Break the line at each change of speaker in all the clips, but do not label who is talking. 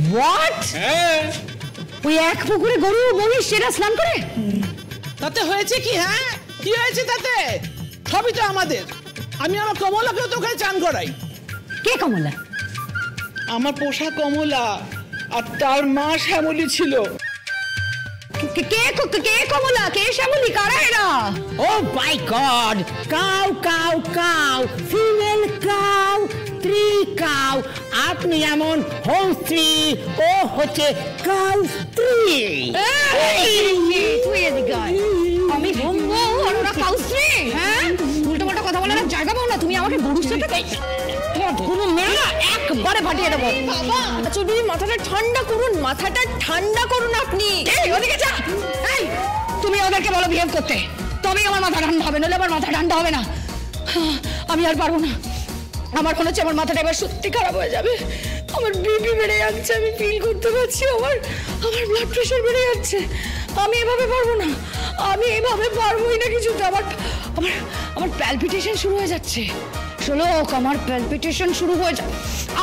What? ওই এক পুকুরে গরু মহিষ সেটা স্নান করে?
তাতে হয়েছে কি? হ্যাঁ, কি হয়েছে তাতে? সবই তো আমাদের। আমি আমার কমলাকেও তো ওখানে চান করাই।
কে কমলা?
আমার পোষা কমলা, আর তার মা শ্যামলী ছিল।
কে কমলা, কে শ্যামলী, কারা এরা? Oh my god! Cow cow cow, female cow, স্ত্রী কাউ। আপনি এমন হোম স্ত্রী, ও হচ্ছে কাউ স্ত্রী। তুই এদিকে আয়। আমি হোম বউ আর ওরা কাউ স্ত্রী? হ্যাঁ, উল্টো পাল্টা কথা বলার জায়গা পাও না তুমি। আমাকে গরুর সাথে একবারে ফাটিয়ে দেবো। বাবা চলবি, মাথাটা ঠান্ডা করুন, মাথাটা ঠান্ডা করুন আপনি। ওদিকে যা। এই তুমি ওদেরকে বলো বিহেভ করতে, তবেই আমার মাথা ঠান্ডা হবে, নইলে আমার মাথা ঠান্ডা হবে না। আমি আর পারবো না। আমার মনে হচ্ছে আমার মাথাটা এবার সত্যি খারাপ হয়ে যাবে। আমার বিপি বেড়ে যাচ্ছে, আমি ফিল করতে পারছি। আমার ব্লাড প্রেশার বেড়ে যাচ্ছে। আমি এভাবে পারবো না, আমি এভাবে পারবোই না কিছুতে। আমার প্যালপিটেশন শুরু হয়ে যাচ্ছে। শ্লোক, আমার প্যালপিটেশন শুরু হয়ে যায়।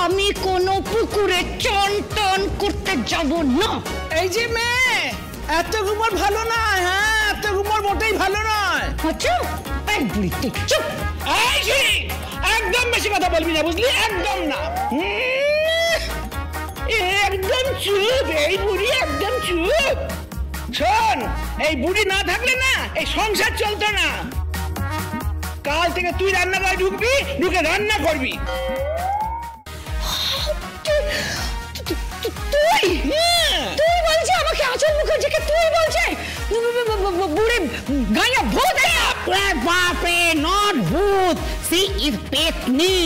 আমি কোনো পুকুরে চান টান করতে যাব না।
এই যে মেয়ে, এত ঘুমার ভালো নয়। হ্যাঁ, এত ঘুমার মোটেই ভালো নয়।
আচ্ছা, এই বুড়ি তুই চুপ।
এই যে একদম বেশি কথা বলবি না, বুঝলি? একদম না, একদম চুপ। এই বুড়ি একদম চুপ। শোন, এই বুড়ি না থাকলে না এই সংসার চলতো না। কাল থেকে তুই রান্নাঘরে ঢুকবি, ঢুকে রান্না করবি।
তুই বলছিস আমাকে? আচল মুখার্জিকে তুই বলছিস? বুড়ি গায়া ভূত। বাপরে, নট ভূত, সি ইজ পেতনি,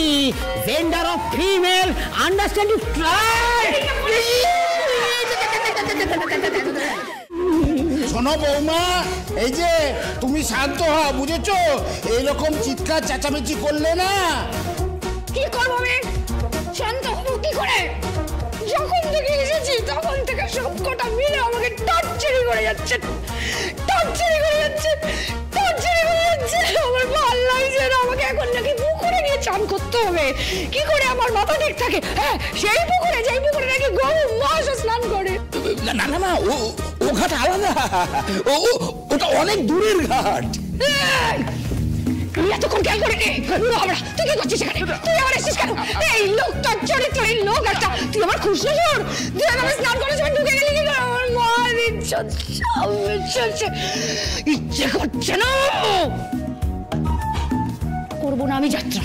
gender of female, understand you try.
শোনো বৌমা, এই যে তুমি শান্ত হও, বুঝেছো? এইরকম চিৎকার চেঁচামেচি করলে না।
কি করবো আমি? শান্ত হবো কি করে? যখন থেকে এসেছি তখন থেকে সব কটা মিলে আমাকে টর্চারি করে যাচ্ছে, টর্চারি করে যাচ্ছে, টর্চারি করে যাচ্ছে। আমার ভালো লাগছে না। আমাকে এখন নাকি পুকুরে নিয়ে চান করতে হবে। কি করে আমার মাথা ঠিক থাকে? হ্যাঁ, সেই পুকুরে, যেই পুকুরে নাকি গরু মাছ স্নান করে।
না না না, ও ঘাট আলাদা, ওটা অনেক দূরের ঘাট।
এতক্ষণ খেয়াল করিনি। তুই কি করছিস এখানে? তুই আমার এসেছিস কেন? এই লোকটার চরিত্র, এই লোক একটা। তুই আমার খুশ শ্বশুর, তুই আমার স্নান করার সময় ঢুকে গেলি কি করে? আমার মার ইচ্ছে করছে না। করবো না আমি যাত্রা,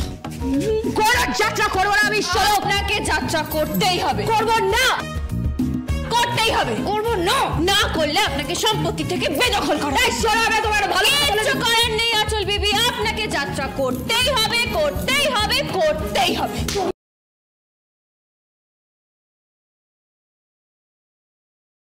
করার যাত্রা করবো না আমি। আপনাকে যাত্রা করতেই হবে। করবো না, করতেই হবে। করবো না, না করলে আপনাকে সম্পত্তি থেকে বেদখল করা। আমি তোমার ভালো কিছু করেন নেই আচল বিবি, আপনাকে যাত্রা করতেই হবে, করতেই হবে, করতেই হবে।